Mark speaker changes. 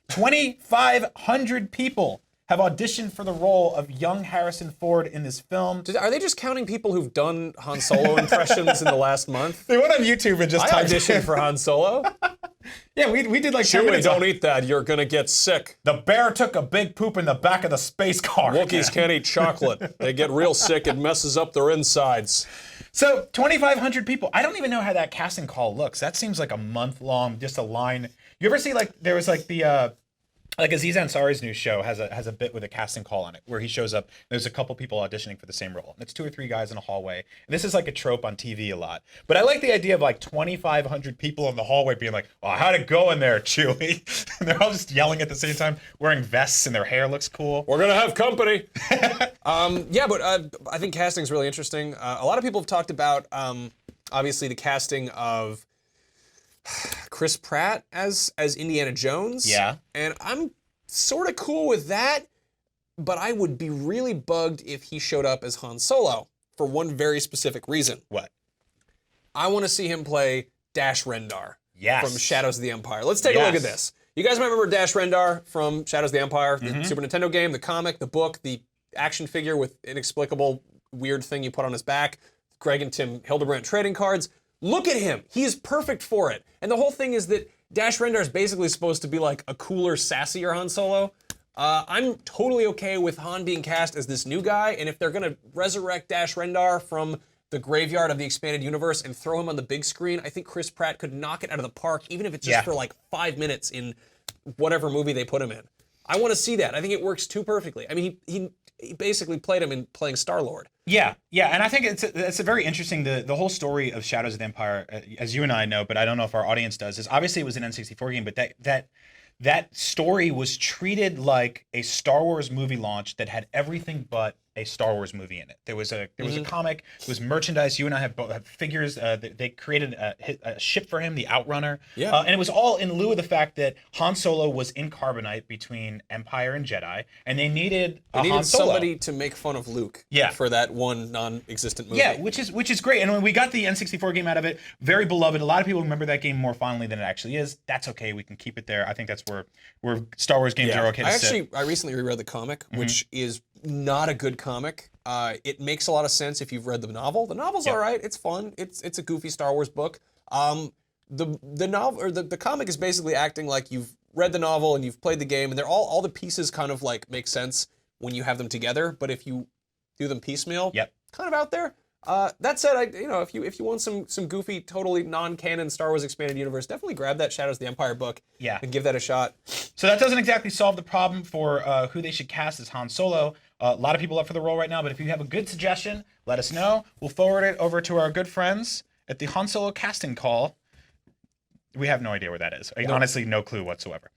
Speaker 1: 2,500 people have auditioned for the role of young Harrison Ford in this film.
Speaker 2: Are they just counting people who've done Han Solo impressions in the last month?
Speaker 1: They went on YouTube and just
Speaker 2: I
Speaker 1: typed
Speaker 2: auditioned for Han Solo.
Speaker 1: Yeah, we did like 10
Speaker 2: Chewie,
Speaker 1: minutes.
Speaker 2: don't eat that. You're gonna get sick.
Speaker 1: The bear took a big poop in the back of the space car.
Speaker 2: Wookiees can't eat chocolate. They get real sick. It messes up their insides.
Speaker 1: So 2,500 people. I don't even know how that casting call looks. That seems like a month long, just a line. You ever see like there was like the like Aziz Ansari's new show has a bit with a casting call on it where he shows up. There's a couple people auditioning for the same role. And it's 2 or 3 guys in a hallway. And this is like a trope on TV a lot. But I like the idea of like 2,500 people in the hallway being like, "Oh, how'd it go in there, Chewie?" And they're all just yelling at the same time, wearing vests, and their hair looks cool.
Speaker 2: We're gonna have company. Yeah, but I think casting is really interesting. A lot of people have talked about obviously the casting of Chris Pratt as Indiana Jones.
Speaker 1: Yeah.
Speaker 2: And I'm sort of cool with that, but I would be really bugged if he showed up as Han Solo for one very specific reason.
Speaker 1: What?
Speaker 2: I want to see him play Dash Rendar from Shadows of the Empire. Let's take a look at this. You guys might remember Dash Rendar from Shadows of the Empire, the Super Nintendo game, the comic, the book, the action figure with inexplicable weird thing you put on his back, Greg and Tim Hildebrandt trading cards. Look at him. He's perfect for it. And the whole thing is that Dash Rendar is basically supposed to be like a cooler, sassier Han Solo. I'm totally okay with Han being cast as this new guy, and if they're going to resurrect Dash Rendar from the graveyard of the expanded universe and throw him on the big screen, I think Chris Pratt could knock it out of the park, even if it's just for like 5 minutes in whatever movie they put him in. I want to see that. I think it works too perfectly. I mean, he basically played him in playing Star-Lord.
Speaker 1: Yeah, and I think it's a very interesting, the whole story of Shadows of the Empire, as you and I know, but I don't know if our audience does, is obviously it was an N64 game, but that story was treated like a Star Wars movie launch that had everything but a Star Wars movie in it. There was a comic, there was merchandise. You and I have figures. They created a ship for him, the Outrunner.
Speaker 2: Yeah.
Speaker 1: And it was all in lieu of the fact that Han Solo was in carbonite between Empire and Jedi, and they needed Han Solo.
Speaker 2: Somebody to make fun of Luke.
Speaker 1: Yeah.
Speaker 2: For that one non-existent movie.
Speaker 1: Yeah, which is great. And when we got the N64 game out of it, very beloved. A lot of people remember that game more fondly than it actually is. That's okay. We can keep it there. I think that's where Star Wars games are okay to sit.
Speaker 2: I recently reread the comic, which is not a good comic. It makes a lot of sense if you've read the novel. The novel's all right. It's fun. It's a goofy Star Wars book. The novel or the comic is basically acting like you've read the novel and you've played the game, and they're all the pieces kind of like make sense when you have them together. But if you do them piecemeal, kind of out there. That said, if you want some goofy, totally non-canon Star Wars expanded universe, definitely grab that Shadows of the Empire book and give that a shot.
Speaker 1: So that doesn't exactly solve the problem for who they should cast as Han Solo. A lot of people up for the role right now, but if you have a good suggestion, let us know. We'll forward it over to our good friends at the Han Solo casting call. We have no idea where that is. Honestly, no clue whatsoever.